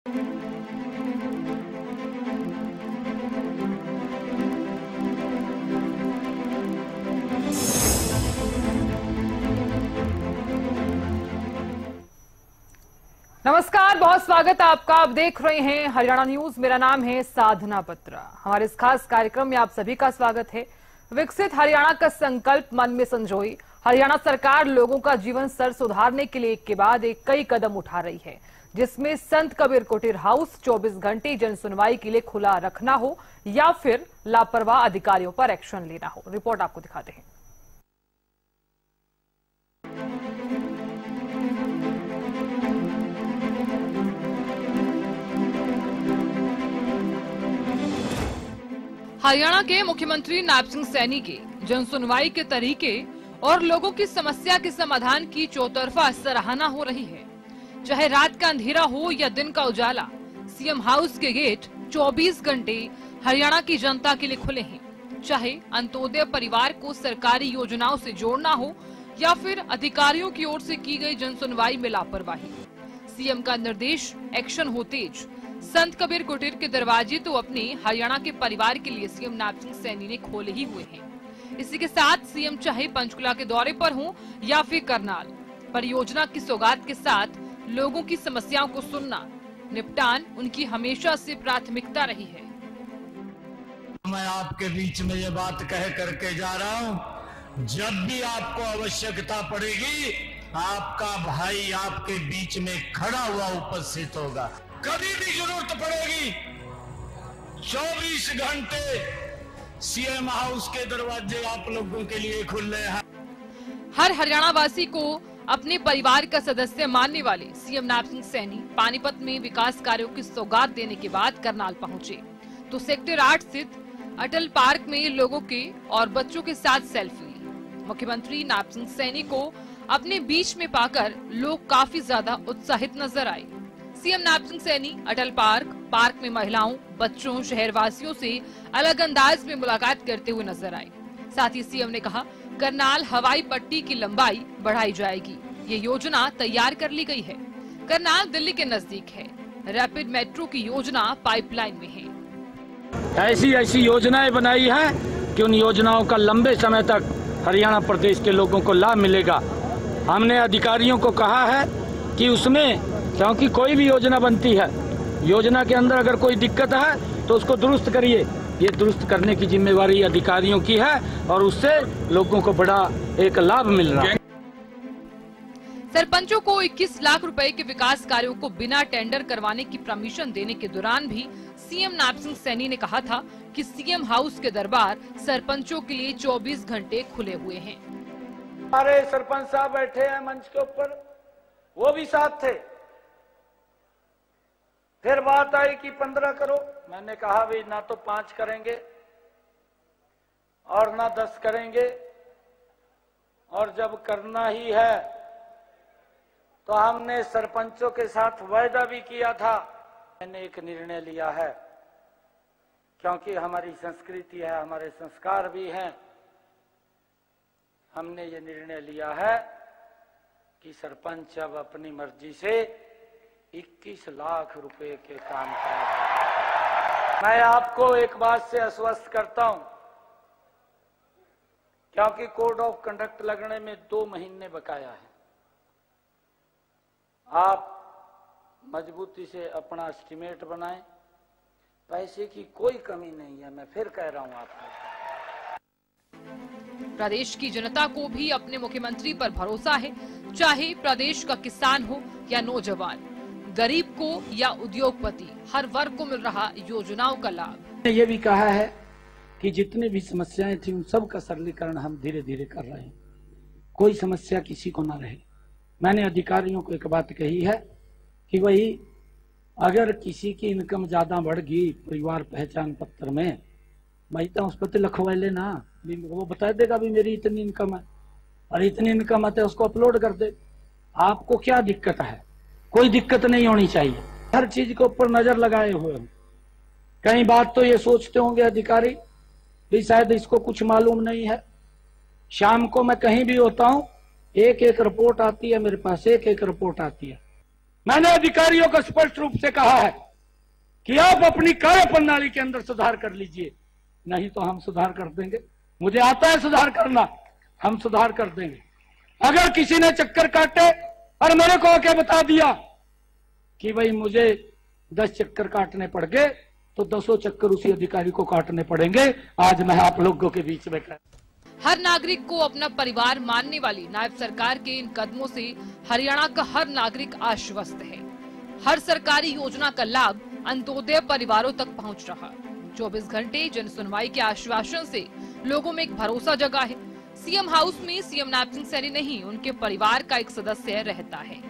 नमस्कार, बहुत स्वागत है आपका। आप देख रहे हैं हरियाणा न्यूज। मेरा नाम है साधना बत्रा। हमारे इस खास कार्यक्रम में आप सभी का स्वागत है। विकसित हरियाणा का संकल्प मन में संजोई हरियाणा सरकार लोगों का जीवन स्तर सुधारने के लिए एक के बाद एक कई कदम उठा रही है, जिसमें संत कबीर कुटीर हाउस 24 घंटे जन सुनवाई के लिए खुला रखना हो या फिर लापरवाह अधिकारियों पर एक्शन लेना हो। रिपोर्ट आपको दिखाते हैं। हरियाणा के मुख्यमंत्री नायब सिंह सैनी के जन सुनवाई के तरीके और लोगों की समस्या के समाधान की चौतरफा सराहना हो रही है। चाहे रात का अंधेरा हो या दिन का उजाला, सीएम हाउस के गेट 24 घंटे हरियाणा की जनता के लिए खुले हैं। चाहे अंत्योदय परिवार को सरकारी योजनाओं से जोड़ना हो या फिर अधिकारियों की ओर से की गई जन सुनवाई में लापरवाही, सीएम का निर्देश एक्शन हो तेज। संत कबीर कुटीर के दरवाजे तो अपने हरियाणा के परिवार के लिए सीएम नायब सिंह सैनी ने खोले ही हुए हैं। इसी के साथ सीएम चाहे पंचकुला के दौरे पर हों या फिर करनाल, परियोजना की सौगात के साथ लोगों की समस्याओं को सुनना, निपटान उनकी हमेशा से प्राथमिकता रही है। मैं आपके बीच में ये बात कह करके जा रहा हूँ, जब भी आपको आवश्यकता पड़ेगी आपका भाई आपके बीच में खड़ा हुआ उपस्थित होगा। कभी भी जरूरत पड़ेगी 24 घंटे सीएम हाउस के दरवाजे आप लोगों के लिए खुले हैं। हर हरियाणा वासी को अपने परिवार का सदस्य मानने वाले सीएम नायब सिंह सैनी पानीपत में विकास कार्यों की सौगात देने के बाद करनाल पहुंचे तो सेक्टर 8 स्थित अटल पार्क में लोगों के और बच्चों के साथ सेल्फी ली। मुख्यमंत्री नायब सिंह सैनी को अपने बीच में पाकर लोग काफी ज्यादा उत्साहित नजर आए। सीएम नायब सिंह सैनी अटल पार्क में महिलाओं, बच्चों, शहरवासियों से अलग अंदाज में मुलाकात करते हुए नजर आए। साथ ही सीएम ने कहा, करनाल हवाई पट्टी की लंबाई बढ़ाई जाएगी। ये योजना तैयार कर ली गई है। करनाल दिल्ली के नजदीक है। रैपिड मेट्रो की योजना पाइपलाइन में है। ऐसी योजनाएं बनाई है कि उन योजनाओं का लंबे समय तक हरियाणा प्रदेश के लोगों को लाभ मिलेगा। हमने अधिकारियों को कहा है कि उसमें, क्योंकि कोई भी योजना बनती है, योजना के अंदर अगर कोई दिक्कत है तो उसको दुरुस्त करिए। ये दुरुस्त करने की जिम्मेवारी अधिकारियों की है और उससे लोगों को बड़ा एक लाभ मिल रहा है। सरपंचों को 21 लाख रुपए के विकास कार्यों को बिना टेंडर करवाने की परमिशन देने के दौरान भी सीएम नायब सिंह सैनी ने कहा था कि सीएम हाउस के दरबार सरपंचों के लिए 24 घंटे खुले हुए हैं। हमारे सरपंच साहब बैठे हैं मंच के ऊपर, वो भी साथ थे। फिर बात आई कि 15 करो। मैंने कहा भाई ना तो 5 करेंगे और ना 10 करेंगे, और जब करना ही है तो हमने सरपंचों के साथ वायदा भी किया था। मैंने एक निर्णय लिया है, क्योंकि हमारी संस्कृति है, हमारे संस्कार भी हैं। हमने ये निर्णय लिया है कि सरपंच अब अपनी मर्जी से 21 लाख रुपए के काम करें। मैं आपको एक बात से आश्वस्त करता हूं, क्योंकि कोड ऑफ कंडक्ट लगने में 2 महीने बकाया है। आप मजबूती से अपना एस्टिमेट बनाएं, पैसे की कोई कमी नहीं है। मैं फिर कह रहा हूं आपको। प्रदेश की जनता को भी अपने मुख्यमंत्री पर भरोसा है। चाहे प्रदेश का किसान हो या नौजवान, गरीब को या उद्योगपति, हर वर्ग को मिल रहा योजनाओं का लाभ। ये भी कहा है कि जितनी भी समस्याएं थी उन सब का सरलीकरण हम धीरे धीरे कर रहे हैं, कोई समस्या किसी को ना रहे। मैंने अधिकारियों को एक बात कही है कि वही अगर किसी की इनकम ज्यादा बढ़ गई परिवार पहचान पत्र में, भाई तो उस पर लिखवा लेना, वो बता देगा भी मेरी इतनी इनकम है और इतनी इनकम है तो उसको अपलोड कर दे। आपको क्या दिक्कत है? कोई दिक्कत नहीं होनी चाहिए। हर चीज के ऊपर नजर लगाए हुए हैं। कई बात तो ये सोचते होंगे अधिकारी भी शायद इसको कुछ मालूम नहीं है। शाम को मैं कहीं भी होता हूँ, एक एक रिपोर्ट आती है मेरे पास, एक एक रिपोर्ट आती है। मैंने अधिकारियों को स्पष्ट रूप से कहा है कि आप अपनी कार्य प्रणाली के अंदर सुधार कर लीजिए, नहीं तो हम सुधार कर देंगे। मुझे आता है सुधार करना, हम सुधार कर देंगे। अगर किसी ने चक्कर काटे और मेरे को आके बता दिया कि भाई मुझे 10 चक्कर काटने पड़ गए, तो 10 चक्कर उसी अधिकारी को काटने पड़ेंगे। आज मैं आप लोगों के बीच में हर नागरिक को अपना परिवार मानने वाली नायब सरकार के इन कदमों से हरियाणा का हर नागरिक आश्वस्त है। हर सरकारी योजना का लाभ अंत्योदय परिवारों तक पहुंच रहा। 24 घंटे जन सुनवाई के आश्वासन से लोगों में एक भरोसा जगा है। सीएम हाउस में सीएम नायब सिंह सैनी नहीं, उनके परिवार का एक सदस्य रहता है।